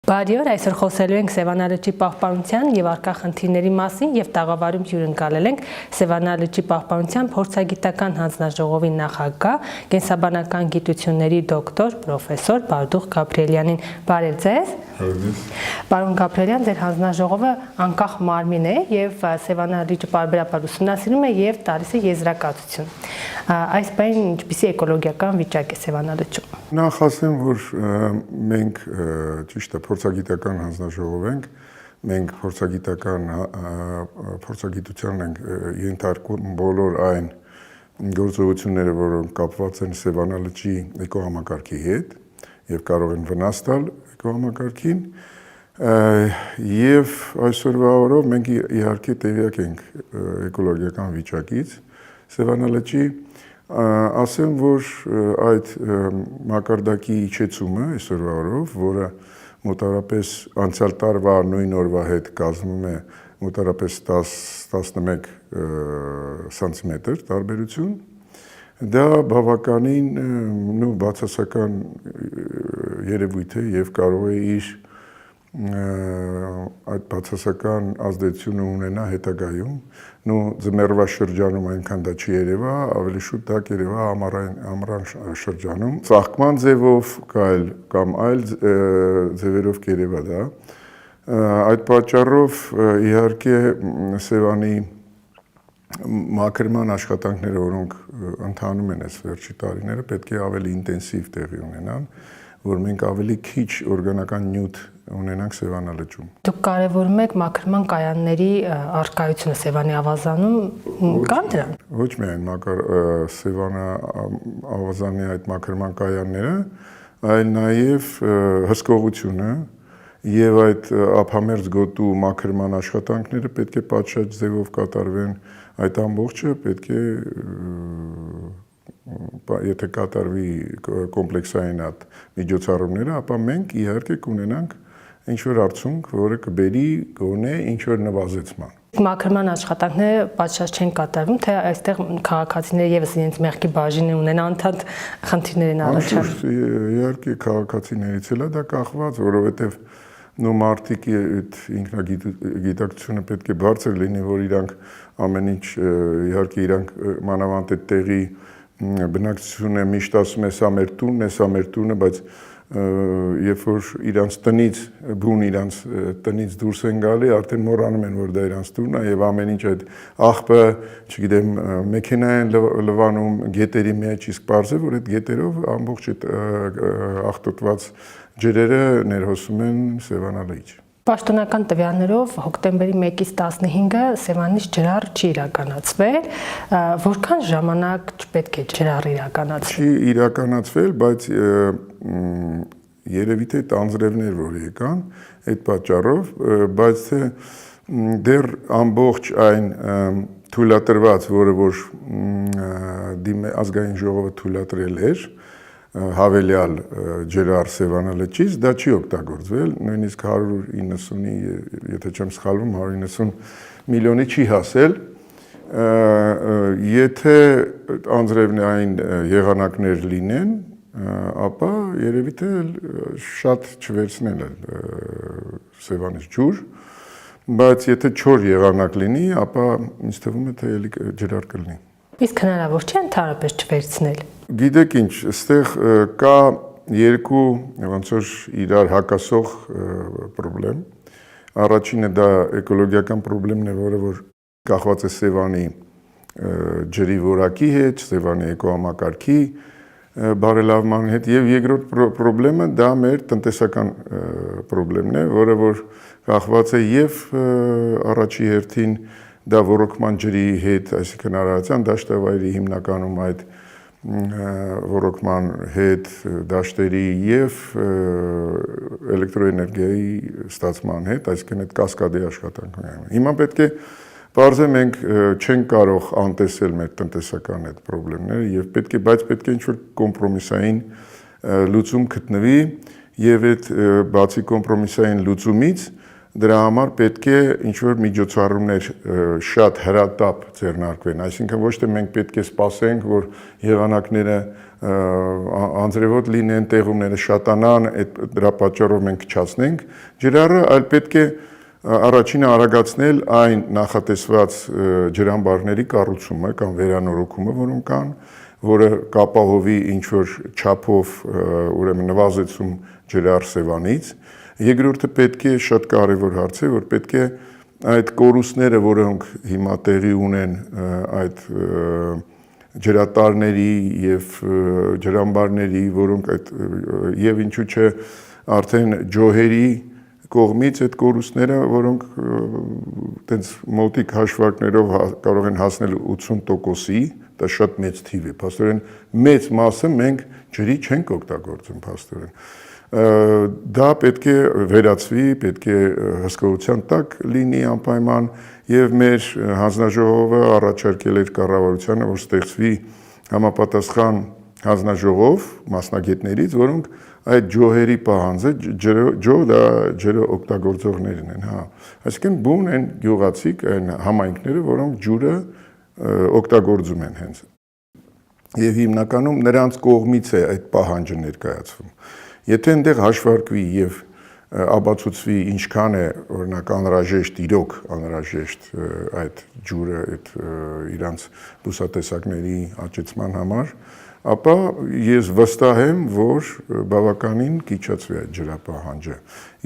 Բարի օր, այսօր խոսելու ենք Սևանա լճի պահպանության եւ առկա խնդիրների մասին եւ տաղավարում հյուրընկալել ենք Սևանա լճի պահպանության փորձագիտական հանձնաժողովի նախագահ, կենսաբանական գիտությունների դոկտոր, պրոֆեսոր Բարդուղ Գաբրիելյանին։ Բարև ձեզ։ Պարոն Գաբրիելյան, ձեր հանձնաժողովը անկախ մարմին է եւ Սևանա լճը պարբերաբար ուսումնասիրում է եւ տալիս է եզրակացություն։ Այս բանին ինչպիսի էկոլոգիական վիճակ է Սևանա լճում։ Նախ ասեմ, որ մենք ճիշտ է փորձագիտական հանձնաժողով ենք, մենք փորձագիտության ենք ենթարկում բոլոր այն գործողությունները, որոնք կապված են Սևանա լճի էկոհամակարգի հետ եւ կարող են վնաս տալ էկոհամակարգին, եւ այսօրվա օրով մենք իհարկե տեղյակ ենք էկոլոգիական վիճակից Սևանա լճի, ասեմ, որ այդ մակարդակի իջեցումը այսօրվա օրով, որը մոտավորապես անցյալ տարվա նույն օրվա հետ կազմում է մոտավորապես 10-11 սանտիմետր տարբերություն, դա բավականին բացասական երևույթ է եւ կարող է իր այդ բացասական ազդեցությունը ունենա հետագայում, ձմեռվա շրջանում այնքան դա չի երևա, ավելի շուտ դա կերևա ամառան շրջանում, ծաղկման ձևով կամ այլ ձևերով կերևա դա, այդ պատճառով իհարկե Սևանի մաքրման աշխատանքները, որոնք ընթանում են այս վերջի տարիները, պետք է ավելի ինտենսիվ տեղի ունենան, որ մենք ավելի քիչ օրգանական նյութ ունենանք Սևանա լճում։ Դուք կարևորում եք մաքրման կայանների առկայությունը Սևանի ավազանում, կան դրան։ Ոչ միայն Սևանա ավազանի այդ մաքրման կայանները, այլ նաև հսկողությունը եւ այդ ափամերձ գոտու մաքրման աշխատանքները պետք է պատշաճ ձևով կատարվեն, այդ ամբողջը պետք է եթե կատարվի կոմպլեքսային այդ միջոցառումները, ապա մենք իհարկե կունենանք ինչ-որ արդյունք, որը կբերի գոնե ինչ-որ նվազեցման։ Մաքրման աշխատանքները պատշաճ չեն կատարվում, թե այստեղ քաղաքացիները եւս իրենց մեղքի բաժին ունեն անդադ խնդիրներ են առաջանում։ Իհարկե քաղաքացիներից էլ է դա կախված, որովհետեւ մարդիկ ինքնագիտակցությունը պետք է բարձր լինի, որ իրանք ամեն ինչ իհարկե իրանք մանավանդ այդ տեղի բնակչությունը միշտ ասում է սա մեր տունն է, սա մեր տունը, բայց երբ որ իրանց տնից բուն իրանց տնից դուրս են գալի, արդեն մոռանում են, որ դա իրանց տունն է եւ ամեն ինչ այդ աղբը, չգիտեմ, մեքենա են լվանում գետերի մեջ, իսկ պարզ է, որ այդ գետերով ամբողջ այդ աղտոտված ջրերը ներհոսում են Սևանա լճ։ Պաշտոնական տվյալներով հոկտեմբերի 1-ից 15-ը Սևանից ջրառ չի իրականացվել, որքան ժամանակ չպետք է ջրառ իրականացվի։ Չի իրականացվել, բայց երևի թե տանձրևներ որ եկան այդ պատճառով, բայց թե դեռ ամբողջ այն թույլատրված, որը որ ազգային ժողովը թույլատրել էր, հավելյալ ջրառ Սևանա լճից, դա չի օգտագործվել, նույնիսկ 190-ի, եթե չեմ սխալվում, 190 միլիոնի չի հասել, եթե անձրևնային եղանակներ լինեն, ապա երևի թե շատ չվերցնել է Սևանից ջուր, բայց եթե չոր եղանակ լինի, ապա ինձ թվում է թե էլի ջրառ կլինի։ Իսկ հնարավոր չէ ընդհանրապես չվերցնել։ Գիտեք ինչ, այստեղ կա երկու ոնց որ իրար հակասող խնդրեմ։ Առաջինը դա էկոլոգիական խնդիրն է, որը որ կախված է Սևանի ջրի որակի հետ, Սևանի էկոհամակարգի բարելավման հետ, եւ երկրորդ խնդրեմը դա մեր տնտեսական խնդիրն է, որը որ կախված է եւ առաջի հերթին դա ոռոգման ջրի հետ, այսինքն Արարատյան դաշտավայրի հիմնականում այդ ոռոգման հետ դաշտերի եւ էլեկտրոէներգիայի ստացման հետ, այսինքն այդ կասկադի աշխատանքները։ Հիմա պետք է բարձր մենք չենք կարող անտեսել մեր տնտեսական այդ խնդիրները եւ բայց պետք է ինչ-որ կոմպրոմիսային լուծում գտնվի եւ այդ բացի կոմպրոմիսային լուծումից դրա համար պետք է ինչ-որ միջոցառումներ շատ հրատապ ձեռնարկվեն, այսինքն ոչ թե մենք պետք է սպասենք, որ եղանակները անձրևոտ լինեն, տեղումները շատանան, դրա պատճառով մենք քչացնենք ջրառը, այլ պետք է առաջինը արագացնել այն նախատեսված ջրամբարների կառուցումը կամ վերանորոգումը, որոնք կան, որը կապահովի ինչ-որ չափով ուրեմն նվազեցում ջրառ Սևանից։ Երկրորդը պետք է շատ կարևոր հարց է, որ պետք է այդ կորուստները, որոնք հիմա տեղի ունեն այդ ջրատարների եւ ջրամբարների, որոնք այդ եւ ինչու՞ չէ արդեն ջոհերի կողմից այդ կորուստները, որոնք տենց մոտիկ հաշվարկներով կարող են հասնել 80%-ի, դա շատ մեծ թիվ է, փաստորեն մեծ մասը մենք ջրի չենք օգտագործում, փաստորեն։ Դա պետք է վերացվի, պետք է հսկողության տակ լինի անպայման եւ մեր հանձնաժողովը առաջարկել էր կառավարությանը, որ ստեղծվի համապատասխան հանձնաժողով մասնագետներից, որոնք այդ ջոհերի պահանջը ջոհ դա ջրը օգտագործողներն են, հա։ Այսինքն բուն են գյուղացիք այն համայնքները, որոնք ջուրը օգտագործում են հենց։ Եվ հիմնականում նրանց կողմից է այդ պահանջը ներկայացվում։ Եթե այնտեղ հաշվարկվի եւ ապացուցվի ինչքան է օրինակ անհրաժեշտ իրոք անհրաժեշտ այդ ջուրը այդ իրանց բուսատեսակների աճեցման համար, ապա ես վստահ եմ, որ բավականին կիչացվի այդ ջրապահանջը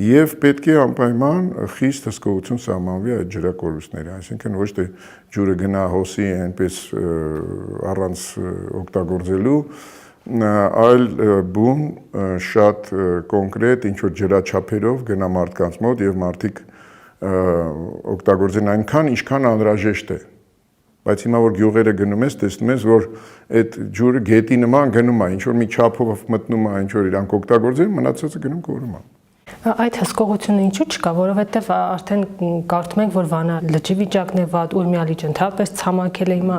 եւ պետք է անպայման խիստ հսկողություն սահմանվի այդ ջրակորուստների, այսինքն ոչ թե ջուրը գնա հոսի այնպես առանց օգտագործելու, այլ բուն շատ կոնկրետ ինչ որ ջրաչափերով գնա մարդկանց մոտ եւ մարդիկ օգտագործեն այնքան, ինչքան անհրաժեշտ է։ Բայց հիմա որ գյուղերը գնում ես, տեսնում ես, որ այդ ջուրը գետի նման գնում է, ինչ որ մի չափով մտնում է, ինչ որ իրանք օգտագործեն, մնացածը գնում կորում է։ Այդ հսկողությունը ինչու չկա, որովհետև արդեն կարդում ենք, որ Վանա լճի վիճակն է վատ, Ուրմիա լիճը ընդհանրապես ցամաքել է, հիմա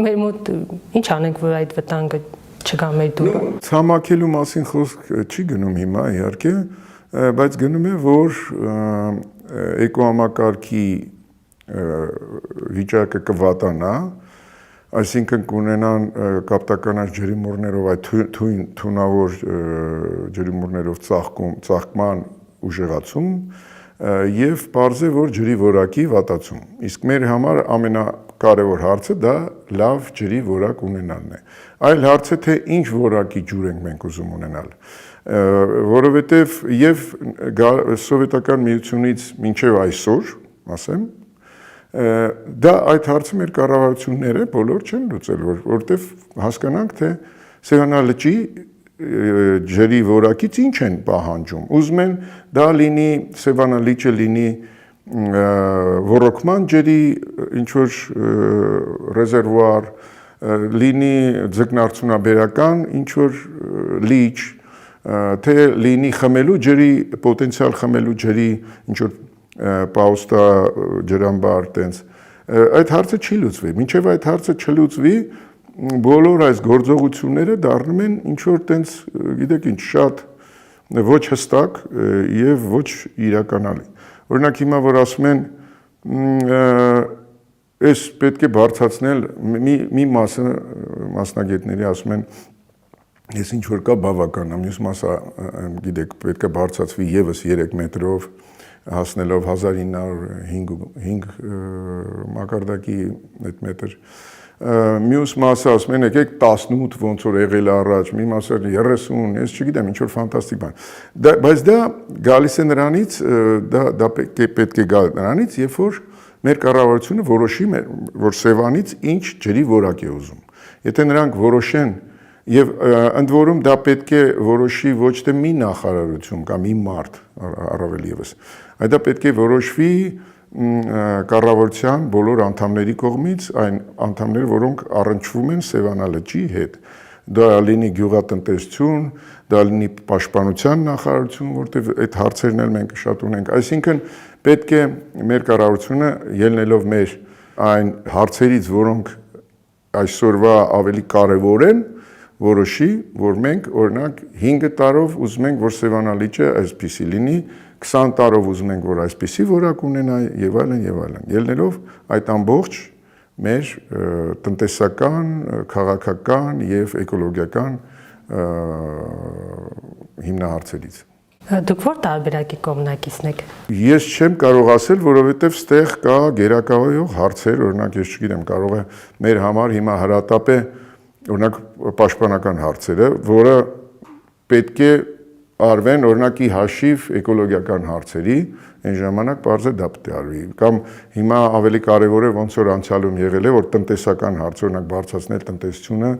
մեր մոտ ինչ անենք, որ այդ վտանգը չկա մեր դուրը։ Ցամաքելու մասին խոսք չի գնում հիմա իհարկե, բայց գնում է, որ էկոհամակարգի վիճակը կվատանա, այսինքն կունենան կապտականած ջրիմուռներով այդ թունավոր ջրիմուռներով ծաղկման ուժեղացում եւ պարզ է, որ ջրի որակի վատացում։ Իսկ մեր համար ամենակարևոր հարցը դա լավ ջրի որակ ունենալն է։ Այլ հարցը թե ինչ որակի ջուր ենք մենք ուզում ունենալ, որովհետեւ եւ սովետական միությունից մինչեւ այսօր, ասեմ, դա այդ հարցը մեր կառավարությունները բոլոր չեն լուծել, որտեվ հասկանանք, թե Սևանա լճի ջրի որակից ինչ են պահանջում։ Ուզում են դա լինի Սևանա լիճը լինի ոռոգման ջրի ինչ որ ռեզերվուար, լինի ձկնարդյունաբերական ինչ որ լիճ, թե լինի խմելու ջրի պոտենցիալ խմելու ջրի ինչ որ պաուստա ջրամբար տենց այդ հարցը չի լուծվի մինչև այդ հարցը չլուծվի բոլոր այս գործողությունները դառնում են ինչ որ տենց գիտեք ինչ շատ ոչ հստակ եւ ոչ իրականալի օրինակ հիմա որ ասում են այս պետք է բարձրացնել մի մասը մասնագետների ասում են ես ինչ որ կա բավական է մյուս մասը գիտեք պետք է բարձրացվի եւս 3 մետրով հասնելով 1905 մակարդակի այդ մետր մյուս մասը ասում են եկեք 18 ոնց որ եղել առաջ մի մասը 30 ես չգիտեմ ինչ որ ֆանտաստիկ բան բայց դա գալիս է նրանից դա պետք է գա նրանից երբ որ մեր կառավարությունը որոշի որ Սևանից ինչ ջրի որակ է ուզում եթե նրանք որոշեն եւ ընդ որում դա պետք է որոշի ոչ թե մի նախարարություն կամ մի մարդ առավել եւս այլ դա պետք է որոշվի կառավարության բոլոր անդամների կողմից այն անդամները որոնք առնչվում են Սևանա լճի հետ դա լինի գյուղատնտեսություն դա լինի պաշտպանության նախարարություն որտեղ այդ հարցերն էլ մենք շատ ունենք այսինքն պետք է մեր կառավարությունը ելնելով մեր այն հարցերից որոնք այսօրվա ավելի կարևոր են որոշի որ մենք օրինակ 5 տարով ուզում ենք որ Սևանա լիճը այսպիսի լինի 20 տարով ուզում ենք, որ այսպիսի որակ ունենա եւ այլն եւ այլն։ Ելնելով այդ ամբողջ մեր տնտեսական, քաղաքական եւ էկոլոգիական հիմնահարցերից։ Դուք ո՞ր տարբերակի կողմնակիցն եք։ Ես չեմ կարող ասել, որովհետև ստեղ կա գերակայող հարցեր, օրինակ ես չգիտեմ, կարող է մեր համար հիմա հրատապ է, օրինակ պաշտպանական հարցերը, որը պետք է արվեն օրինակի հաշիվ էկոլոգիական հարցերի, այն ժամանակ բարձր դա պետք է արվի։ Կամ հիմա ավելի կարևոր է ոնց որ անցյալում եղել է, որ տնտեսական հարց, օրինակ բարձրացնել տնտեսությունը,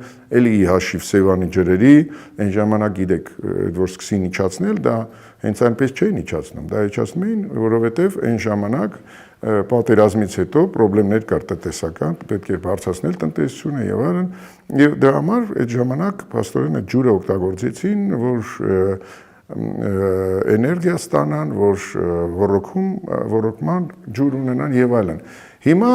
էլի հաշիվ Սևանի ջրերի, այն ժամանակ գիտեք, որ սկսին իջացնել, դա հենց այնպես չէին իջացնում, դա իջացնում էին, որովհետև այն ժամանակ պատերազմից հետո խնդիրներ կար տնտեսական, պետք է բարձրացնել տնտեսությունը եւ այլն, եւ դրա համար այդ ժամանակ փաստորեն այդ ջուրը օգտագործեցին, որ էներգիա ստանան, որ ռոռոկման ջուր ունենան եւ այլն։ Հիմա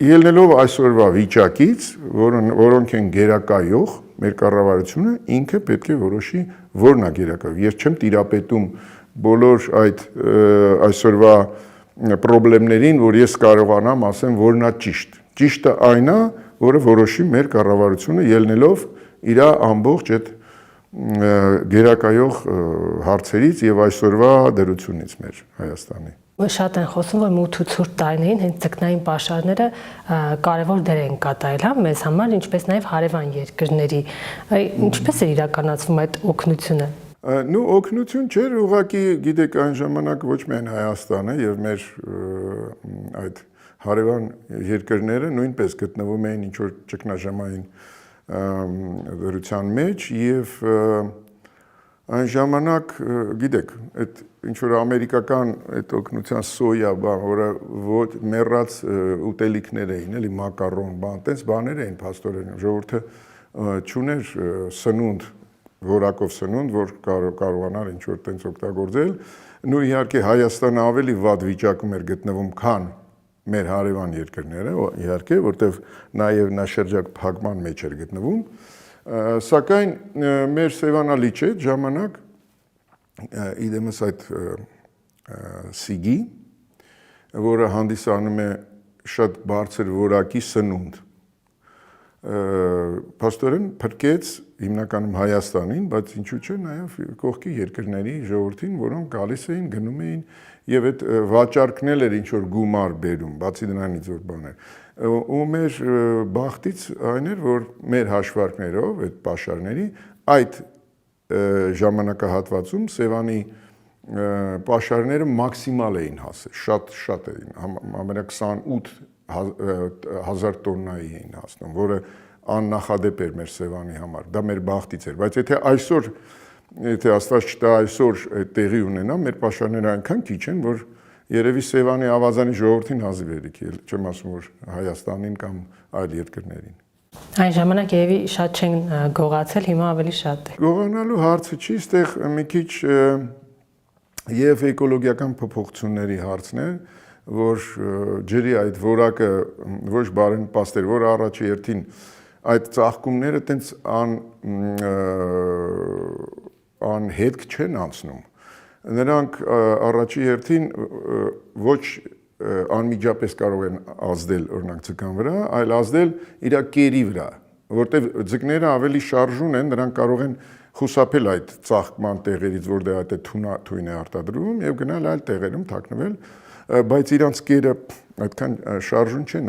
ելնելով այսօրվա վիճակից, որոնք են գերակայող, մեր կառավարությունը ինքը պետք է որոշի որն է գերակայող։ Ես չեմ տիրապետում բոլոր այդ այսօրվա խնդիրներին, որ ես կարողանամ ասեմ, որն է ճիշտ։ Ճիշտը այն է, որը որոշի մեր կառավարությունը ելնելով իր ամբողջ այդ գերակայող հարցերից եւ այսօրվա դրությունից մեր Հայաստանի։ Շատ են խոսում, որ մութ ու ցուրտ տարիներին հենց ձկնային պաշարները կարևոր դեր են կատարել, հա, մեզ համար, ինչպես նաեւ հարևան երկրների։ Ինչպես է իրականացվում այդ օգնությունը։ Նու օգնություն չէր, ուղղակի գիտեք այն ժամանակ ոչ միայն Հայաստանը եւ մեր այդ հարևան երկրները նույնպես գտնվում էին ինչ որ ճգնաժամային դրության մեջ եւ այն ժամանակ գիտեք այդ ինչ որ ամերիկական այդ օգնության սոյա բան, որը ոչ մեռած ուտելիքներ էին, էլի մակարոն, բան, այդպես բաներ էին փաստորեն ժողովուրդը չուներ սնունդ, որակով սնունդ, որ կարողանար ինչ որ տենց օգտագործել, նու իհարկե Հայաստանը ավելի վատ վիճակում էր գտնվում, քան մեր հարևան երկրները, իհարկե, որտեղ նաև նա շրջակ փակման մեջ էր գտնվում, սակայն մեր Սևանալի չէ ժամանակ իդեմս այդ սիգի, որը հանդիսանում է շատ բարձր որակի սնունդ, փաստորեն փրկեց հիմնականում Հայաստանին, բայց ինչու՞ չէ նաև կողքի երկրների ժողովրդին, որոնք գալիս էին, գնում էին եւ այդ վաճառքն էր ինչ որ գումար բերում, բացի դրանից որ բաներ։ Ու մեր բախտից այն էր, որ մեր հաշվարկներով այդ պաշարների այդ ժամանակահատվածում Սևանի պաշարները մաքսիմալ էին հասել, շատ էին, ամենա 28,000 տոննայի էին հասնում, որը աննախադեպ էր մեր Սևանի համար, դա մեր բախտից էր, բայց եթե այսօր, եթե Աստված չտա այսօր տեղի ունենա, մեր պաշարները այնքան քիչ են, որ երևի Սևանի ավազանի ժողովրդին հազիվ էր եկել, չեմ ասում, որ Հայաստանին կամ այլ երկրներին։ Այն ժամանակ երևի շատ չեն գողացել, հիմա ավելի շատ է։ Գողանալու հարցը չի, այստեղ մի քիչ եւ էկոլոգիական փոփոխությունների հարցն է, որ ջրի այդ որակը ոչ բարենպաստ էր, որ առաջի երթին այդ ծաղկումները տենց անհետք չեն անցնում։ Նրանք առաջի երթին ոչ անմիջապես կարող են ազդել օրինակ ձկան վրա, այլ ազդել իր կերի վրա, որտեղ ձկները ավելի շարժուն են, նրանք կարող են խուսափել այդ ծաղկման տեղերից, որտեղ այդ թույն է արտադրվում եւ գնալ այլ տեղերում թաքնվել, բայց իրանց կերը այդքան շարժուն չէ,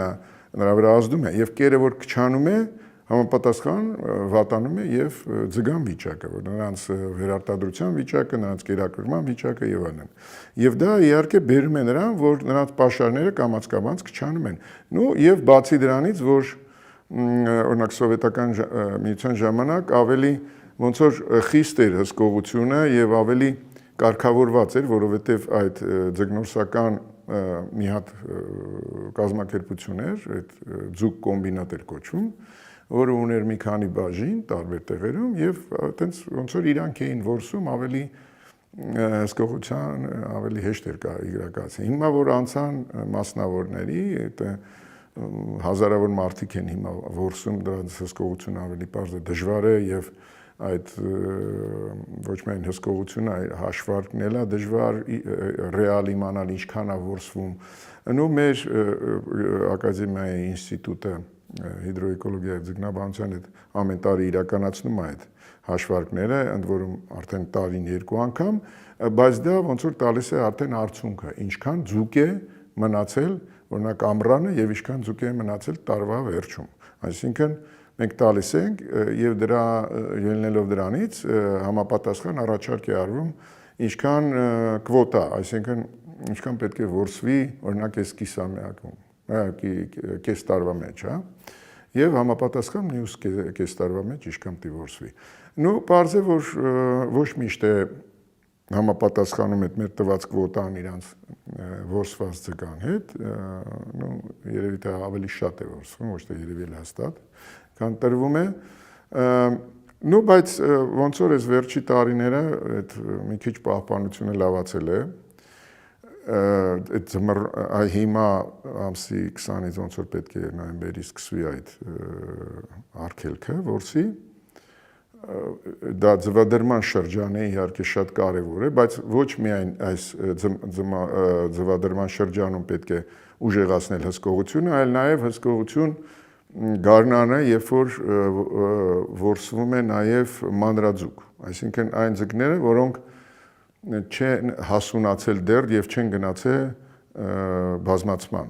նրա վրա ազդում է եւ կերը որ քչանում է, համապատասխան վատանում է եւ ձգան վիճակը, որ նրանց վերարտադրության վիճակը, նրանց կերակրման վիճակը եւ այլն։ Եվ դա իհարկե բերում է նրան, որ նրանց պաշարները կամաց-կամաց քչանում են։ Նու եւ բացի դրանից, որ օրինակ սովետական միության ժամանակ ավելի ոնց որ խիստ էր հսկողությունը եւ ավելի կարգավորված էր, որովհետեւ այդ ձկնորսական մի հատ կազմակերպություն էր, այդ ձուկ կոմբինատ էր կոչվում, որը ուներ մի քանի բաժին տարբեր տեղերում եւ այտենց ոնց որ իրանք էին որսում ավելի հսկողության ավելի հեշտ էր իրականացնել։ Հիմա որ անցան մասնավորների, հազարավոր մարդիկ են հիմա որսում, դրանց հսկողությունը ավելի բարձր դժվար է եւ այդ ոչ միայն հսկողությունը, այլ հաշվարկն էլ է դժվար ռեալ իմանալ ինչքան է որսվում։ Նու մեր ակադեմիայի ինստիտուտը հիդրոէկոլոգիա եւ ձկնաբանության հետ ամեն տարի իրականացնում է այդ հաշվարկները, ընդ որում արդեն տարին 2 անգամ, բայց դա ոնց որ տալիս է արդեն արդյունքը, ինչքան ձուկ է մնացել, օրինակ ամռանը եւ ինչքան ձուկ է մնացել տարվա վերջում։ Այսինքն մենք տալիս ենք եւ դրա ելնելով դրանից համապատասխան առաջարկ է արվում ինչքան կվոտա, այսինքն ինչքան պետք է որսվի, օրինակ այս կիսամյակում, կես տարվա մեջ, հա, եւ համապատասխան մյուս կես տարվա մեջ ինչքան պիտի որսվի։ Նու պարզ է, որ ոչ միշտ է համապատասխանում այդ մեր տված կվոտան իրանց որսված ձկան հետ, նու երևի թե ավելի շատ է որսվում, ոչ թե երևի հաստատ, քան տրվում է։ Նու բայց ոնց որ այս վերջի տարիները այդ մի քիչ պահպանությունը լավացել է, այդ հիմա ամսի 20-ից ոնց որ պետք է նոյեմբերի սկսվի այդ արգելքը որսի, դա ձվադրման շրջան է իհարկե շատ կարևոր է, բայց ոչ միայն այս ձվադրման շրջանում պետք է ուժեղացնել հսկողությունը, այլ նաև հսկողություն գարնանը, երբ որ որսվում է նաև մանրաձուկ, այսինքն այն ձկները, որոնք չեն հասունացել դեռ եւ չեն գնացել բազմացման։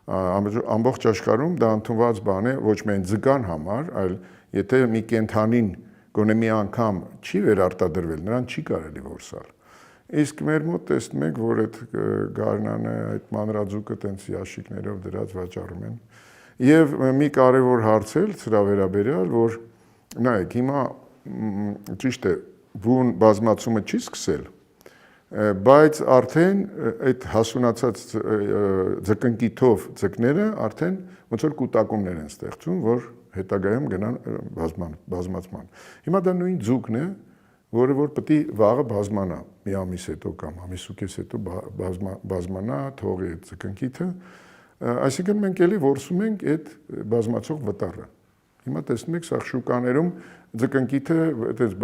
Ամբողջ աշխարհում դա ընդունված բան է ոչ միայն ձկան համար, այլ եթե մի կենդանին գոնե մի անգամ չի վերարտադրվել, նրան չի կարելի որսալ։ Իսկ մեր մոտ տեսնում ենք, որ այդ գարնանը, այդ մանրաձուկը տենց ящիկներով դրած վաճառում են։ Եվ մի կարևոր հարց էլ սրա վերաբերյալ, որ նայեք, հիմա ճիշտ է, բուն բազմացումը չի սկսել, բայց արդեն այդ հասունացած ձկնկիթով ձկները արդեն ոնց որ կուտակումներ են ստեղծում, որ հետագայում գնան բազմացման։ Հիմա դա նույն ձուկն է, որը որ պետք է վաղը բազմանա, մի ամիս հետո կամ ամիս ու կես հետո բազմանա, թողի այդ ձկնկիթը, այսինքն մենք էլի որսում ենք այդ բազմացող վտարը։ Հիմա տեսնում եք, սա շուկաներում ձկնկիթը այդպես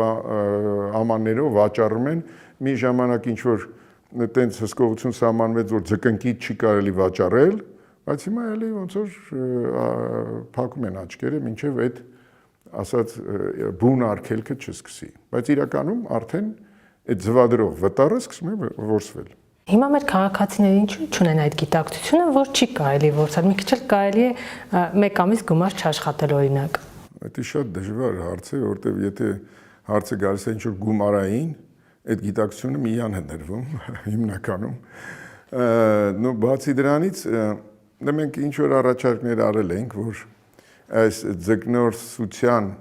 ամաններով վաճառում են, մի ժամանակ ինչ որ այդպես հսկողություն սահմանվեց, որ ձկնկիթ չի կարելի վաճառել, բայց հիմա էլի ոնց որ փակում են աչքերը, մինչև այդ ասած բուն արգելքը չսկսի։ Բայց իրականում արդեն այդ ձվադրող վտարը սկսում է որսվել։ Հիմա մեր քաղաքացիները ինչու չունեն այդ գիտակցությունը, որ չի կարելի որսալ, մի քիչ էլ կարելի է 1 ամիս գումար չաշխատել օրինակ։ Դա շատ դժվար հարց է, որովհետև եթե հարցը գալիս է ինչ-որ գումարային, այդ գիտակցությունը միան է դրվում հիմնականում։ Նո բացի դրանից մենք ինչ-որ առաջարկներ արել ենք, որ այս ձկնորսության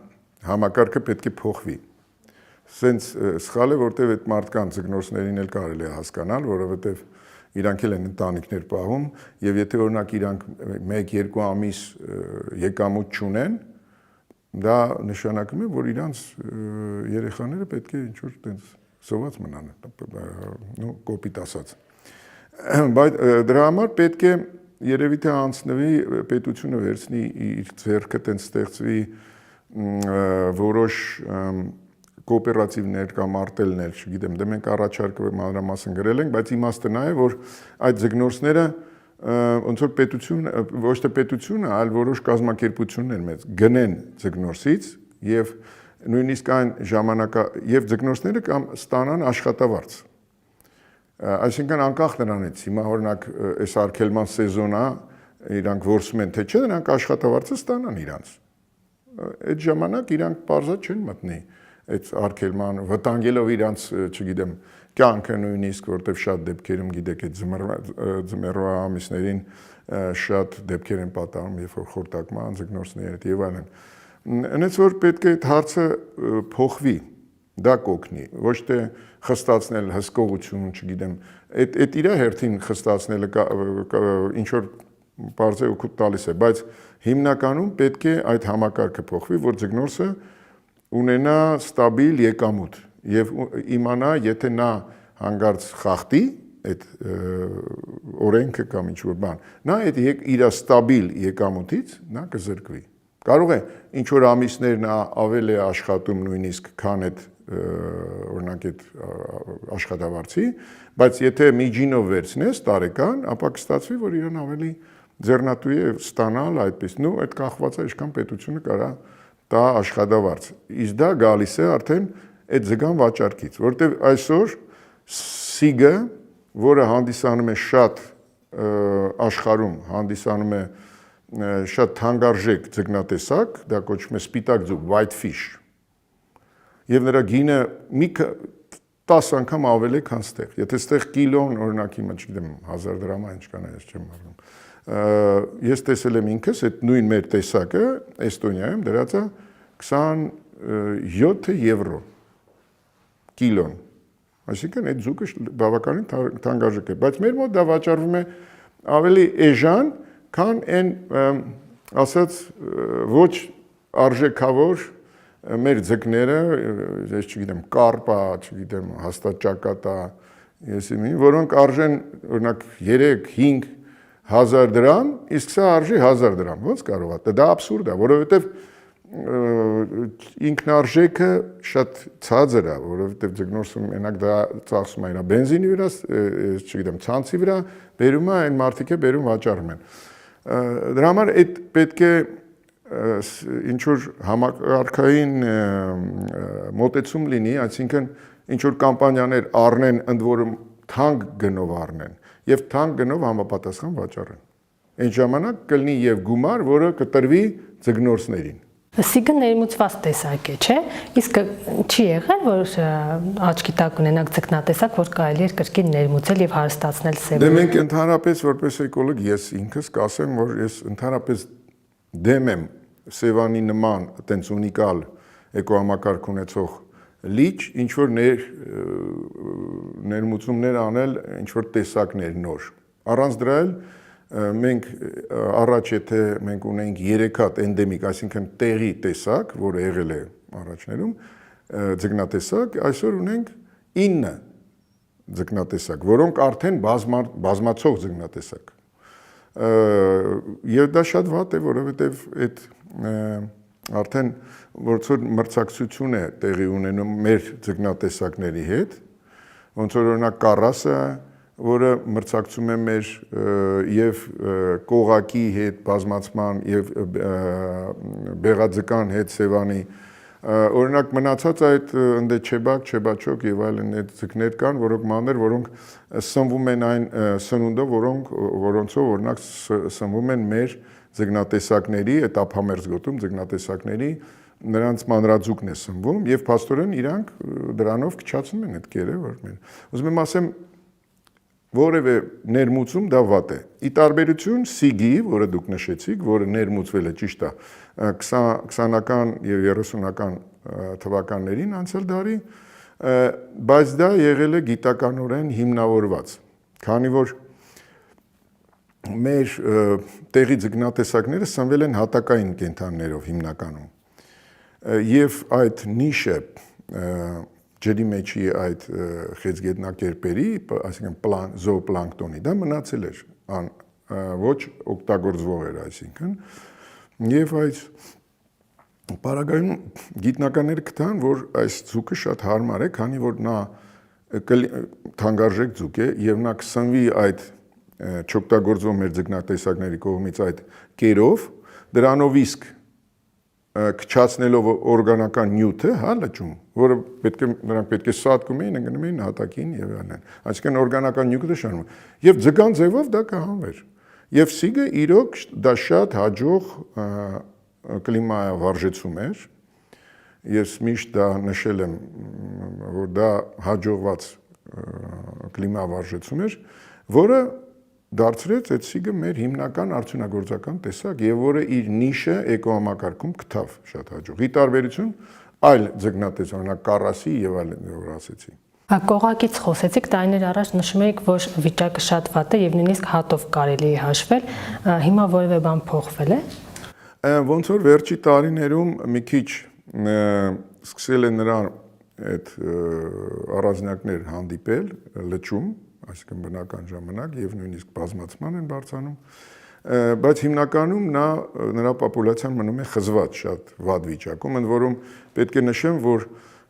համակարգը պետք է փոխվի։ Սենց սխալ է, որտեղ այդ մարդկանց ձկնորսներին էլ կարելի է հասկանալ, որովհետև իրանք էլ են ընտանիքներ պահում, եւ եթե օրինակ իրանք 1-2 ամիս եկամուտ չունեն, դա նշանակում է, որ իրանց երեխաները պետք է ինչ-որ տենց սոված մնան, նո կոպիտ ասած։ Բայց դրա համար պետք է երևի թե անցնվի պետությունը վերցնի իր ձեռքը տենց ստեղծվի որոշ կոոպերատիվներ կամ արտելներ, չգիտեմ, դե մենք առաջարկը մանրամասն գրել ենք, բայց իմաստը նա է, որ այդ ձկնորսները ոնց որ պետությունը, ոչ թե պետությունը, այլ որոշ կազմակերպություններ մեծ գնեն ձկնորսից եւ նույնիսկ այն ժամանակա եւ ձկնորսները կամ ստանան աշխատավարձ։ Այսինքն անկախ նրանից, հիմա օրինակ այս արգելման սեզոնը իրանք որսում են, թե չէ, նրանք աշխատավարձը ստանան իրանց։ Այդ ժամանակ իրանք պարզად չեն մտնի այդ արգելման, վտանգելով իրանց, չգիտեմ, կյանքը նույնիսկ, որտեղ շատ դեպքերում գիտեք այդ ձմեռվա ամիսներին շատ դեպքեր են պատահում, երբ որ խորտակման ձկնորսների հետ եւ այլն։ Այնպես որ պետք է այդ հարցը փոխվի, դա կօգնի, ոչ թե խստացնել հսկողություն, չգիտեմ, այդ իր հերթին խստացնելը ինչ որ բարձ է օգուտ տալիս է, բայց հիմնականում պետք է այդ համակարգը փոխվի, որ ձկնորսը ունենա ստաբիլ եկամուտ եւ իմանա, եթե նա հանգարց խախտի այդ օրենքը կամ ինչ որ բան, նա այդ իր ստաբիլ եկամուտից նա կզրկվի Կարող է ինչ որ ամիսներն ավելի աշխատում նույնիսկ քան այդ օրինակ այդ աշխատավարձի, բայց եթե միջինով վերցնես տարեկան, ապա կստացվի, որ իրեն ավելի ձեռնատու է ստանալ այդպես, այդ կախված է ինչքան պետությունը կարա տա աշխատավարձ։ Իսկ դա գալիս է արդեն այդ ձգան վաճառքից, որտեղ այսօր SIG-ը, որը հանդիսանում է շատ աշխարհում հանդիսանում է շատ թանկարժեք ձկնատեսակ, դա կոչվում է սպիտակ ձուկ, white fish։ Եվ նրա գինը մի 10 անգամ ավել է, քան ստեղ։ Եթե ստեղ կիլոն, օրինակ հիմա չգիտեմ, 1000 դրամ է, ինչքան է, ես չեմ մարվում։ Ես տեսել եմ ինքս այդ նույն մեր տեսակը Էստոնիայում դրած է 27 եվրո կիլոն։ Այսինքն այդ ձուկը բավականին թանկարժեք է, բայց մեր մոտ դա վաճառվում է ավելի էժան, քան այն ասած ոչ արժեքավոր մեր ձկները, ես չգիտեմ, կարպա, չգիտեմ, հաստատ ճակատա, որոնք արժեն օրինակ 3-5 հազար դրամ, իսկ սա արժի 1000 դրամ, ոնց կարող է, դա աբսուրդ է, որովհետև ինքնարժեքը շատ ցածր է, որովհետև ձկնորսում մենակ դա ծախսում է իր բենզինի վրա, չգիտեմ, ցանցի վրա, բերում է այն մարդիկ է բերում վաճառում են։ Դրա համար այդ պետք է ինչ որ համակարգային մոտեցում լինի, այսինքն ինչ որ կամպանիաներ առնեն, ընդ որում թանկ գնով առնեն եւ թանկ գնով համապատասխան վաճառեն։ Այն ժամանակ կլինի եւ գումար, որը կտրվի ձկնորսներին։ SIG-ը ներմուծված տեսակ է, չէ՞։ Իսկ չի եղել, որ աչքի տակ ունենաք ձկնատեսակ, որ կարելի է կրկին ներմուծել եւ հարստացնել սեւը։ Դե մենք ընդհանրապես որպես էկոլոգ ես ինքս կասեմ, որ ես ընդհանրապես դեմ եմ սևանի նման այտենց ունիկալ էկոհամակարգ ունեցող լիճ, ինչ որ ներմուծումներ անել, ինչ որ տեսակներ նոր։ Առանց դրա էլ մենք առաջ եթե մենք ունենք 3 հատ էնդեմիկ, այսինքն տեղի տեսակ, որը եղել է առաջներում, ձկնատեսակ, այսօր ունենք 9 ձկնատեսակ, որոնք արդեն բազմացող ձկնատեսակ։ Եվ դա շատ վատ է, որովհետև այդ արդեն ոնց որ մրցակցություն է տեղի ունենում մեր ձկնատեսակների հետ, ոնց որ օրինակ կարասը, որը մրցակցում է մեր եւ կողակի հետ բազմացման եւ բեղաձկան հետ Սևանի օրինակ մնացած այդ ընդ չեբաչոկ եւ այլն այդ ձկներ կան, որոնք մանր, որոնք սնվում են այն սնունդով, որոնցով օրինակ սնվում են մեր ձկնատեսակների, այդ ափամերձ գոտում ձկնատեսակների նրանց մանրաձուկն է սնվում եւ փաստորեն իրանք դրանով քչացնում են այդ կերը, որ մեն։ Ուզում եմ ասեմ որևէ ներմուծում դա վատ է։ Ի տարբերություն SIG-ի, որը դուք նշեցիք, որը ներմուծվել է ճիշտ է 20-ական եւ 30-ական թվականներին անցյալ դարի, բայց դա եղել է գիտականորեն հիմնավորված, քանի որ մեր տեղի ձկնատեսակները սնվել են հատակային կենդանիներով հիմնականում։ Եվ այդ նիշը ջրի մեջի այդ խեցգետնակերպերի, այսինքն զոոպլանկտոնի, դա մնացել էր, ոչ օգտագործվող էր, այսինքն, եւ այս պարագայում գիտնականները գտան, որ այս ձուկը շատ հարմար է, քանի որ նա թանկարժեք ձուկ է եւ նա կսնվի այդ չօգտագործվող մեր ձկնատեսակների կողմից այդ կերով, դրանով իսկ քչացնելով օրգանական նյութը, հա, լճում, որը նրանք պետք է սատկում էին, ընկնում էին հատակին եւ այլն։ Այսինքն օրգանական նյութը շարժվում։ Եվ ձգան ձևով դա կհանվեր։ Եվ SIG-ը իրոք դա շատ հաջող կլիմավարժեցում էր։ Ես միշտ դա նշել եմ, որ դա հաջողված կլիմավարժեցում էր, որը դարձրեց այդ SIG-ը մեր հիմնական արդյունագործական տեսակ եւ որը իր նիշը էկոհամակարգում գտավ շատ հաջող։ Ի տարբերություն այլ ձկնատեսակ, օրինակ կարասի եւ այլն, որ ասեցի։ Կողակից խոսեցիք, տարիներ առաջ նշում եք, որ վիճակը շատ վատ է եւ նույնիսկ հատով կարելի է հաշվել, հիմա որևէ բան փոխվել է։ Ոնց որ վերջի տարիներում մի քիչ սկսել են նրան այդ առանձնակներ հանդիպել լճում, այսինքն բնական ժամանակ եւ նույնիսկ բազմացման են բարձրանում, բայց հիմնականում նրա պոպուլյացիան մնում է խզված շատ վատ վիճակում, ընդ որում պետք է նշեմ, որ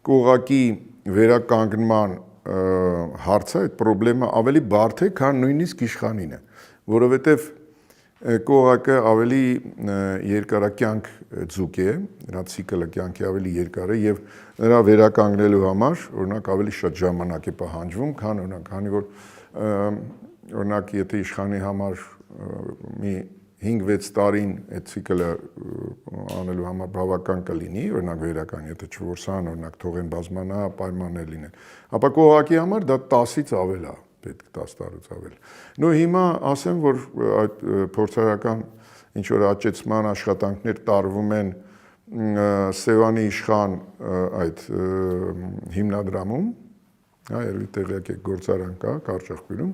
կողակի վերականգնման հարցը, այդ խնդրը ավելի բարդ է, քան նույնիսկ իշխանինը, որովհետև կողակը ավելի երկարակյանք ձուկ է, նրա ցիկլը կյանքի ավելի երկար է եւ նրա վերականգնելու համար օրինակ ավելի շատ ժամանակ է պահանջվում, քան օրինակ, քանի որ օրինակ եթե իշխանի համար մի 5-6 տարին այդ ցիկլը անելու համար բավական կլինի, օրինակ վերական, եթե չորսան, օրինակ թողեն բազմանա, պայմաններ լինեն, ապա կողակի համար դա 10-ից ավել է, պետք 10 տարուց ավել։ Նո հիմա ասեմ, որ այդ փորձարարական ինչ որ աճեցման աշխատանքներ տարվում են Սևանի իշխան այդ հիմնադրամում, հա, երևի տեղյակ եք գործարան կա Կարճախբյուրում,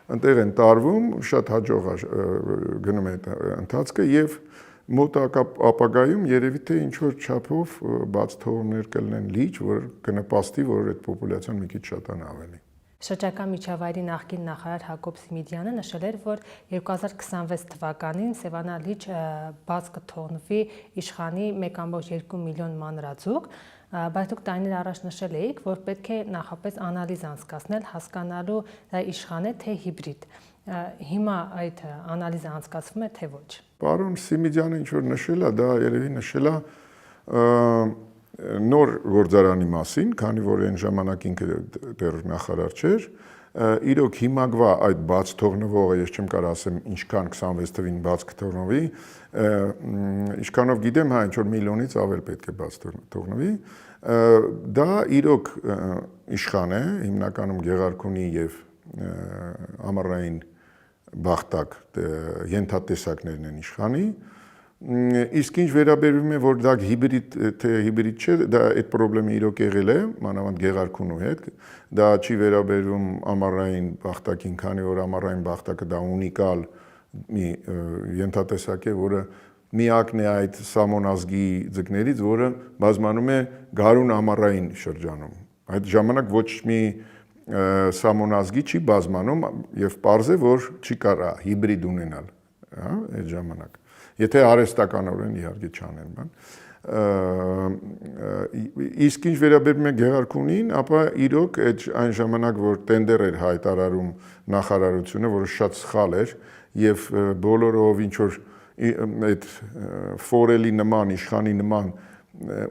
այնտեղ են տարվում, շատ հաջող գնում է ընթացքը եւ մոտ ապագայում երևի թե ինչ որ չափով բաց թողումներ կլինեն լիճ, որ կնպաստի, որ այդ պոպուլյացիան մի քիչ շատանա ավելի։ Շրջակա միջավայրի նախկին նախարար Հակոբ Սիմիդյանը նշել էր, որ 2026 թվականին Սևանա լիճ բաց կթողնվի իշխանի 1.2 միլիոն մանրածուկ, բայց դուք տարիներ առաջ նշել էիք, որ պետք է նախապես անալիզ անցկացնել, հասկանալու դա իշխան է, թե հիբրիդ։ Հիմա այդ անալիզը անցկացվում է, թե ոչ։ Պարոն Սիմիդյանը ինչ որ նշել է, դա երևի նշել է նոր գործարանի մասին, քանի որ այն ժամանակ ինքը դեռ նախարար չէր, իրոք հիմագվա այդ բաց թողնվողը, ես չեմ կարող ասեմ ինչքան 26 թվին բաց կթողնվի, ինչքանով գիտեմ, հա ինչ որ միլիոնից ավել պետք է բաց թողնվի, դա իրոք իշխան է, հիմնականում Գեղարքունի եւ ամառային բախտակ ենթատեսակներն են իշխանի, իսկ ինչ վերաբերվում է, որ դա հիբրիդ թե հիբրիդ չէ, դա այդ խնդրը իրոք եղել է, մանավանդ Գեղարքունու հետ, դա չի վերաբերվում ամառային բախտակին, քանի որ ամառային բախտակը դա ունիկալ մի ենթատեսակ է, որը միակն է այդ Սամոն ազգի ձկներից, որը բազմանում է գարուն ամառային շրջանում։ Այդ ժամանակ ոչ մի Սամոն ազգի չի բազմանում եւ պարզ է, որ չի կարա հիբրիդ ունենալ, հա, այդ ժամանակ։ Եթե արհեստականորեն իհարկե չանեն բան։ Իսկ ինչ վերաբերում է Գեղարքունին, ապա իրոք այն ժամանակ, որ տենդեր էր հայտարարում նախարարությունը, որը շատ սխալ էր եւ բոլորով ինչ որ այդ ֆորելի նման, իշխանի նման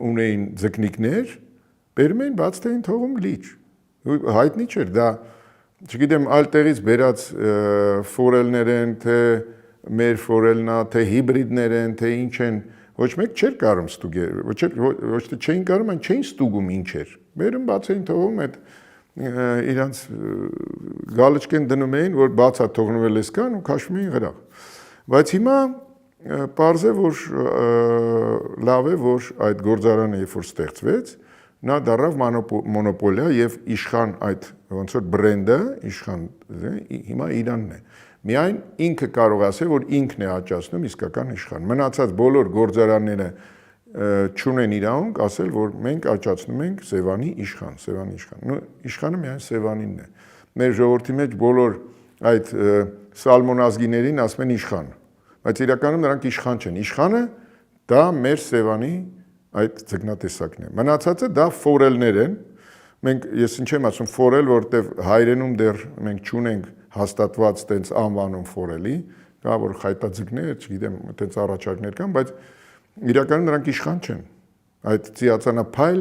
ունեին ձկնիկներ, բերում էին բաց թեին թողում լիճ։ Հայտնի չէր, դա չգիտեմ այլ տեղից բերած ֆորելներ են, թե մեր ֆորելնա, թե հիբրիդներ են, թե ինչ են, ոչ մեկ չէր կարում ստուգել, ոչ թե չէին կարում, այն չէին ստուգում ինչ էր։ Բերում բաց էին թողում այդ իրանց գալչկեն դնում էին, որ բաց է թողնվել էսքան ու քաշում էին գրավ։ Բայց հիմա պարզ է, որ լավ է, որ այդ գործարանը երբ որ ստեղծվեց, նա դառավ մոնոպոլիա եւ իշխան այդ ոնց որ բրենդը, իշխան հիմա Իրանն է։ Միայն ինքը կարող ասել, որ ինքն է աճացնում իսկական իշխան։ Մնացած բոլոր գործարանները չունեն իրավունք ասել, որ մենք աճացնում ենք Սևանի իշխան, Սևանի իշխան։ Նո իշխանը միայն Սևանինն է։ Մեր ժողովրդի մեջ բոլոր այդ սալմոն ազգիներին ասում են իշխան, բայց իրականում նրանք իշխան չեն։ Իշխանը դա մեր Սևանի այդ ձկնատեսակն է։ Մնացածը դա ֆորելներ են։ Մենք ես ինչ եմ ասում ֆորել, որտեվ հայրենում դեռ մենք չունենք հաստատված տենց անվանում ֆորելի, կա որ խայտաձկներ, չգիտեմ, տենց առաջարկներ կան, բայց իրականում նրանք իշխան չեն։ Այդ ծիածանափայլ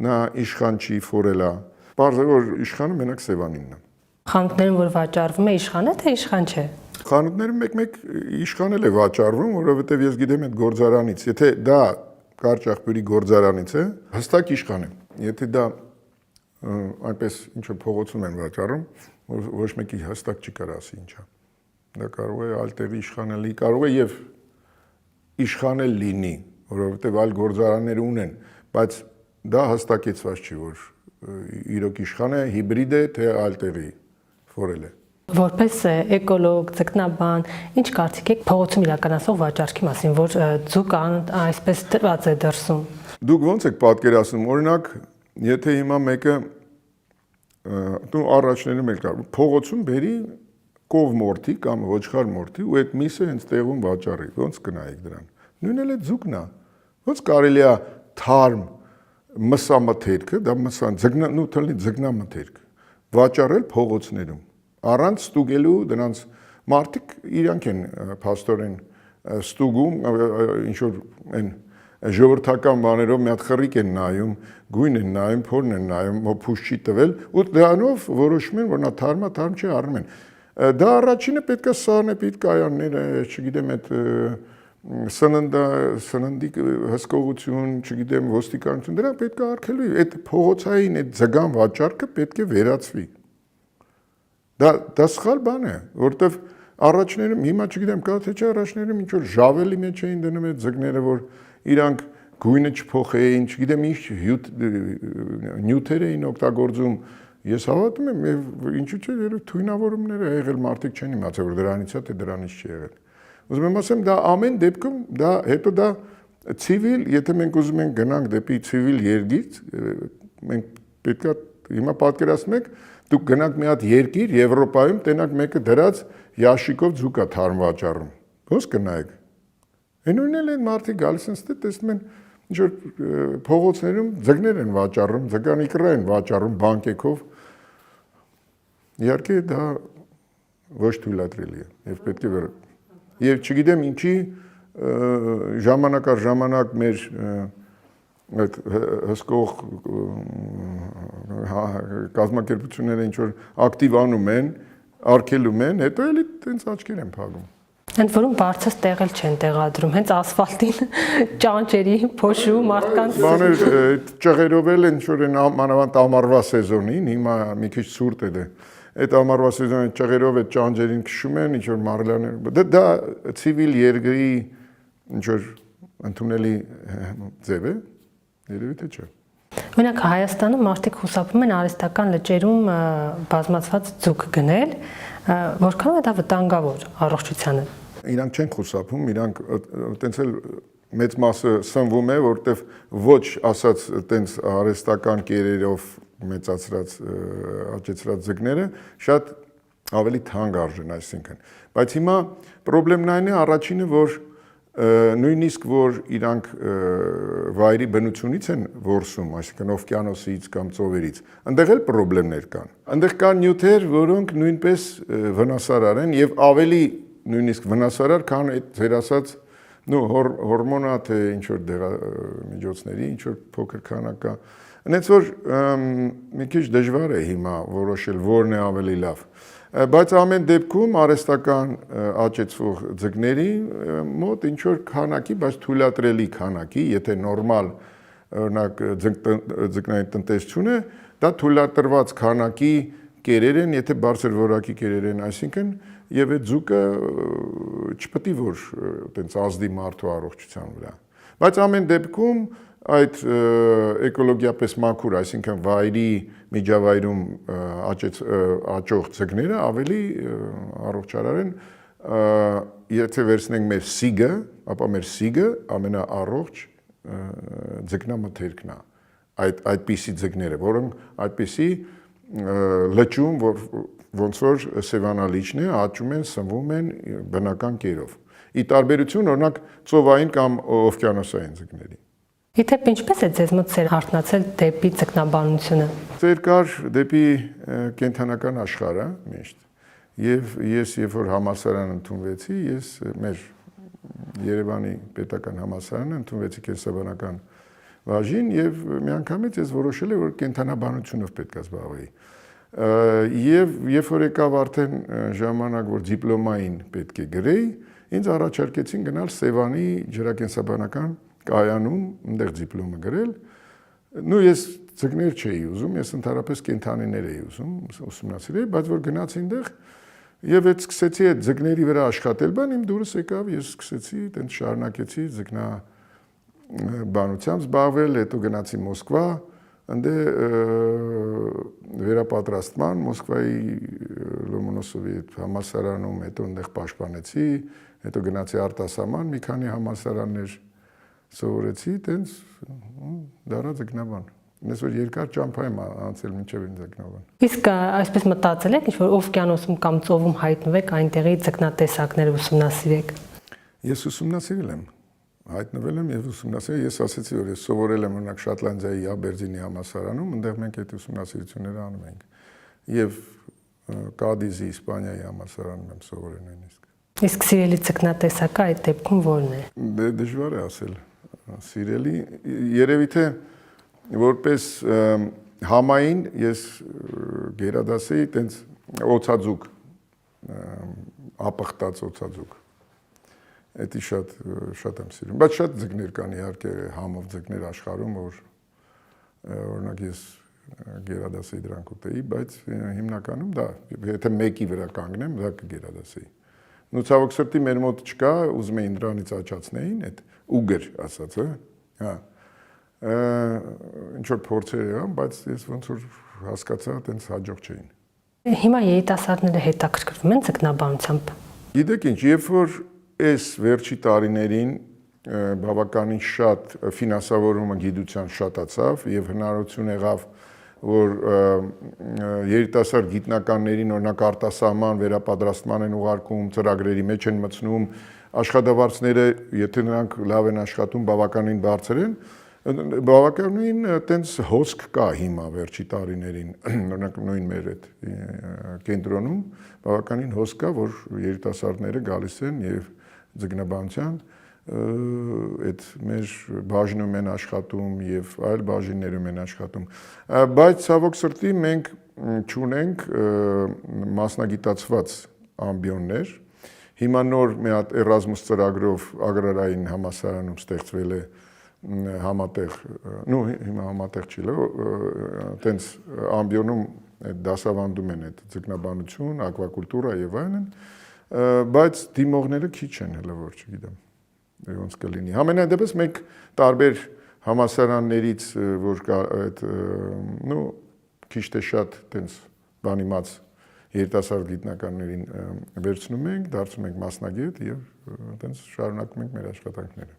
նա իշխան չի ֆորելա։ Պարզ է որ իշխանը մենակ Սևանինն է։ Խանութներում որ վաճառվում է իշխան է, թե իշխան չէ։ Խանութներում մեկ-մեկ իշխան էլ է վաճառվում, որովհետև ես գիտեմ այդ գործարանից, եթե դա Կարճախբյուրի գործարանից է, հստակ իշխան է։ Եթե դա այնպես ինչ որ փողոցում են վաճառում, ոչ մեկի հստակ չի կարող ասի ինչա։ Դա կարող է այլ տեղի իշխանելի, կարող է եւ իշխանել լինի, որովհետեւ այլ գործարաններ ունեն, բայց դա հստակեցված չի, որ իրոք իշխան է, հիբրիդ է, թե այլ տեղի ֆորել է։ Որպես էկոլոգ, ձկնաբան, ինչ կարծիք եք փողոցում իրականացող վաճառքի մասին, որ ձուկը այսպես դրված է դրսում։ Դուք ո՞նց եք պատկերացնում, օրինակ, եթե հիմա մեկը դու առաջներում էլ կար, փողոցում բերի կով մորթի կամ ոչխար մորթի ու այդ միսը հենց տեղում վաճառի, ոնց կնայեք դրան։ Նույնն էլ է ձուկն է։ Ոնց կարելի է թարմ մսամթերքը, դա ձկնամթերք վաճառել փողոցներում առանց ստուգելու դրանց մարդիկ իրանք են փաստորեն ստուգում ինչ որ այն ժողովրդական բաներով մի հատ խրիկ են նայում, գույն են նայում, փորն են նայում, փուշ չի տվել ու դրանով որոշում են որ նա թարմ չի առնում են։ Դա առաջինը պետք է սարն է պիտի կայանները, չգիտեմ այդ սննդի հսկողություն, չգիտեմ ոստիկանություն, դրանք պետք է արգելվի, այդ փողոցային այդ ձգան վաճառքը պետք է վերացվի։ Դա սխալ բան է, որովհետև առաջներում հիմա չգիտեմ կա թե չէ առաջներում ինչ որ ժավելի մեջ էին դնում այդ ձկները, որ իրանք գույնը չփոխեին, չգիտեմ ինչ նյութեր էին օգտագործում։ Ես հավատում եմ, ինչու՞ չէ, երբ թույնավորումներ է եղել, մարդիկ չեն իմացել, որ դրանից է, թե դրանից չի եղել։ Ուզում եմ ասեմ, դա ամեն դեպքում, հետո դա ցիվիլ, եթե մենք ուզում ենք գնանք դեպի ցիվիլ երկիր, մենք պետք է հիմա պատկերացնում եք, դուք գնաք մի հատ երկիր Եվրոպայում, տենակ մեկը դրած ящикով ձուկ է թարմ վաճառում։ Ոնց կնայեք։ Նույնն էլ են մարդիկ գալիս են ստե տեսնում են ինչ որ փողոցներում ձկներ են վաճառում, ձկանիկրա են վաճառում բանկեքով։ Իհարկե դա ոչ թույլատրելի է եւ պետք է վեր։ Եվ չգիտեմ ինչի ժամանակ առ ժամանակ մեր այդ հսկող կազմակերպությունները ինչ որ ակտիվանում են, արգելում են, հետո էլի տենց աչքեր են փակում։ Ընդ որում բարձր տեղել չեն տեղադրում, հենց ասֆալտին ճանճերի, փոշու, մարդկանց բաներ ճղերով էլ են ինչ-որ են մանավանդ ամառվա սեզոնին, հիմա մի քիչ ցուրտ է դա։ Այդ ամառվա սեզոնին ճղերով այդ ճանճերին քշում են, ինչ-որ մարլաներ։ Դա ցիվիլ երկրի ինչ-որ ընդունելի ձև է, երևի թե չէ։ Օրինակ Հայաստանում մարդիկ խուսափում են արհեստական լճերում բազմացված ձուկ գնել, որքան է դա վտանգավոր առողջությանը։ Իրանք չեն խուսափում, իրանք տենց էլ մեծ մասը սնվում է, որտեվ ոչ ասած տենց արհեստական կերերով մեծացրած աճեցրած ձկները շատ ավելի թանկ արժեն, այսինքն։ Բայց հիմա խնդրեմն այն է, առաջինը որ նույնիսկ որ իրանք վայրի բնությունից են որսում, այսինքն օվկիանոսից կամ ծովերից, այնտեղ էլ խնդիրներ կան։ Այնտեղ կան նյութեր, որոնք նույնպես վնասարար են եւ ավելի նույնիսկ վնասարար, քան այդ ձեր ասած հորմոնա թե ինչ որ միջոցների, ինչ որ փոքր քանակ կա։ Այնց որ մի քիչ դժվար է հիմա որոշել որն է ավելի լավ։ Բայց ամեն դեպքում արհեստական աճեցվող ձկների մոտ ինչ որ քանակի, բայց թույլատրելի քանակի, եթե նորմալ օրինակ ձկնային տնտեսություն է, դա թույլատրված քանակի կերեր են, եթե բարձր որակի կերեր են, այսինքն եւ այդ ձուկը չպետք է որ այտենց ազդի մարդու առողջության վրա։ Բայց ամեն դեպքում այդ էկոլոգիապես մաքուր, այսինքն վայրի միջավայրում աճող ձկները ավելի առողջարար են, եթե վերցնենք մեր սիգը, ապա մեր սիգը ամենաառողջ ձկնամթերքն է, այդպիսի ձկները, որոնք այդպիսի լճում, ոնց որ Սևանալիչն է, աճում են, սնվում են բնական կերով։ Ի տարբերություն օրինակ ծովային կամ օվկիանոսային ձկների։ Եթե ինչպես է ձեզ մոտ հարթնացել դեպի ձկնաբանությունը։ Ձեր կար դեպի կենթանական աշխարհը միշտ։ Եվ ես երբ որ համալսարան ընդունվեցի, ես մեր Երևանի պետական համալսարանը ընդունվեցի կենսաբանական բաժին եւ միանգամից ես որոշել եմ որ կենթանաբանությունով պետք է զբաղվեի։ Եվ երբ որ եկավ արդեն ժամանակ որ դիպլոմային պետք է գրեի, ինձ առաջարկեցին գնալ Սևանի ջրակենսաբանական կայանում այնտեղ դիպլոմը գրել։ Նու ես ձկներ չէի ուզում, ես ընդհանրապես կենթանիներ էի ուզում, ուսումնասիրել, բայց որ գնացի այնտեղ եւ այդ սկսեցի այդ ձկների վրա աշխատել, բան իմ դուրս եկավ, ես սկսեցի այդպես շարունակեցի ձկնաբանությամբ զբաղվել, հետո գնացի Մոսկվա, այնտե վերապատրաստման Մոսկվայի Լոմոնոսովի համալսարանում, հետո այնտեղ պաշտպանեցի, հետո գնացի արտասահման մի քանի համալսարաններ սովորեցի, տենց դառա ձկնաբան։ Ես որ երկար ճամփա եմ անցել մինչև ինձ եկնողն։ Իսկ այսպես մտածել եք, ինչ որ օվկիանոսում կամ ծովում հայտնվեք, այնտեղի ձկնատեսակները ուսումնասիրեք։ Ես ուսումնասիրել եմ, հայտնվել եմ եւ ուսումնասիրել, ես ասացի, որ ես սովորել եմ օրինակ Շոտլանդիայի Աբերդինի համալսարանում, այնտեղ մենք այդ ուսումնասիրությունները անում ենք։ Եվ Կադիզի Իսպանիայի համալսարանում եմ սովորել նույնիսկ։ Իսկ սիրելի ձկնատեսակը այդ դեպքում ո՞րն է։ Դժվար է ասել։ Սիրելի, երևի թե որպես համային ես գերադասեի տենց օծածուկ, ապխտած օծածուկ։ Դա շատ եմ սիրում, բայց շատ ձկներ կան իհարկե համով ձկներ աշխարհում, որ օրինակ ես գերադասեի դրանք ուտեի, բայց հիմնականում դա, եթե մեկի վրա կանգնեմ, դա կգերադասեի։ Նու ցավոք սրտի մեր մոտ չկա, ուզում էին դրանից աճացնեին, այդ ուգր ասած, հա։ Ինչ որ փորձեր եղան, բայց ես ոնց որ հասկացա, այտենց հաջող չէին։ Հիմա երիտասարդները հետաքրքրվում են ձկնաբանությամբ։ Գիտեք ինչ, երբ որ այս վերջի տարիներին բավականին շատ ֆինանսավորումը գիտության շատացավ եւ հնարավորություն եղավ, որ երիտասարդ գիտնականներին օրինակ արտասահման վերապատրաստման են ուղարկում, ծրագրերի մեջ են մտցնում, աշխատավարձները, եթե նրանք լավ են աշխատում, բավականին բարձր են, բավականին այտենց հոսք կա հիմա վերջի տարիներին, օրինակ նույն մեր այդ կենտրոնում բավականին հոսք կա, որ երիտասարդները գալիս են եւ ձկնաբանության այդ մեր բաժնում են աշխատում եւ այլ բաժիններում են աշխատում, բայց ցավոք սրտի մենք չունենք մասնագիտացված ամբիոններ։ Հիմա նոր մի հատ Erasmus ծրագրով Ագրարային համալսարանում ստեղծվել է համատեղ, հիմա համատեղ չի, այտենց ամբիոնում դասավանդում են այդ ձկնաբանություն, ակվակուլտուրա եւ այլն, բայց դիմողները քիչ են, հələ որ չգիտեմ, ոնց կլինի։ Համենայնդեպս մենք տարբեր համալսարաններից, որ կա այդ, քիչ թե շատ այտենց բանիմաց երիտասարդ գիտնականներին վերցնում ենք, դարձնում ենք մասնագետ եւ այտենց շարունակում ենք մեր աշխատանքները։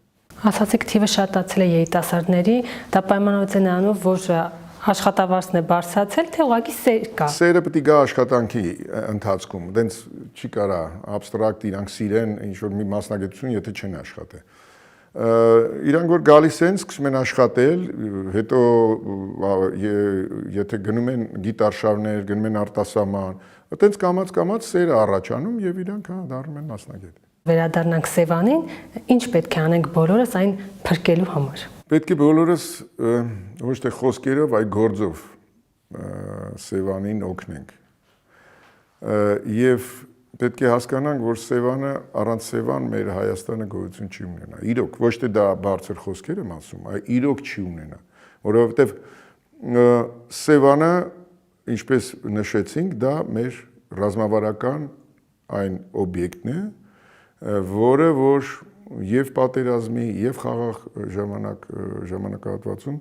Ասացիք թիվը շատացել է երիտասարդների, դա պայմանավորված է նրանով, որ աշխատավարձն է բարձրացել, թե ուղղակի սեր կա։ Սերը պետք է գա աշխատանքի ընթացքում, դենց չի կարա абստրակտ իրանք սիրեն ինչ-որ մի մասնագիտություն, եթե չեն աշխատել։ Իրանք որ գալիս են, սկսում են աշխատել, հետո եթե գնում են գիտարշավներ, գնում են արտասահման, այտենց կամաց սերը առաջանում եւ իրանք դառնում են մասնագետ։ Վերադառնանք Սևանին, ինչ պետք է անենք բոլորս այն փրկելու համար։ Պետք է բոլորս ոչ թե խոսքերով, այլ գործով Սևանին օգնենք։ Եվ պետք է հասկանանք, որ Սևանը առանց Սևան մեր Հայաստանը գոյություն չի ունենա։ Իրոք, ոչ թե դա բարձր խոսքեր եմ ասում, այլ իրոք չի ունենա, որովհետև Սևանը, ինչպես նշեցինք, դա մեր ռազմավարական այն օբյեկտն է, որը որ եւ պատերազմի եւ խաղաղ ժամանակահատվածում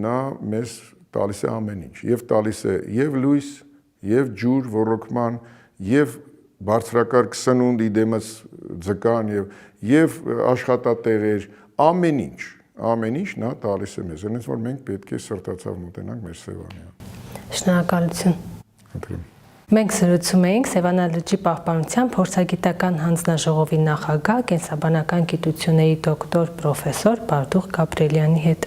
նա մեզ տալիս է ամեն ինչ, եւ տալիս է եւ լույս, եւ ջուր ոռոգման, եւ բարձրակարգ սնունդ իդեմս ձկան եւ աշխատատեղեր, ամեն ինչ նա տալիս է մեզ, այնպես որ մենք պետք է սրտացավ մոտենանք մեր Սևանին։ Շնորհակալություն։ Խնդրեմ։ Մենք զրուցում էինք Սևանա լճի պահպանության փորձագիտական հանձնաժողովի նախագահ, կենսաբանական գիտությունների դոկտոր պրոֆեսոր Բարդուղ Գաբրիելյանի հետ։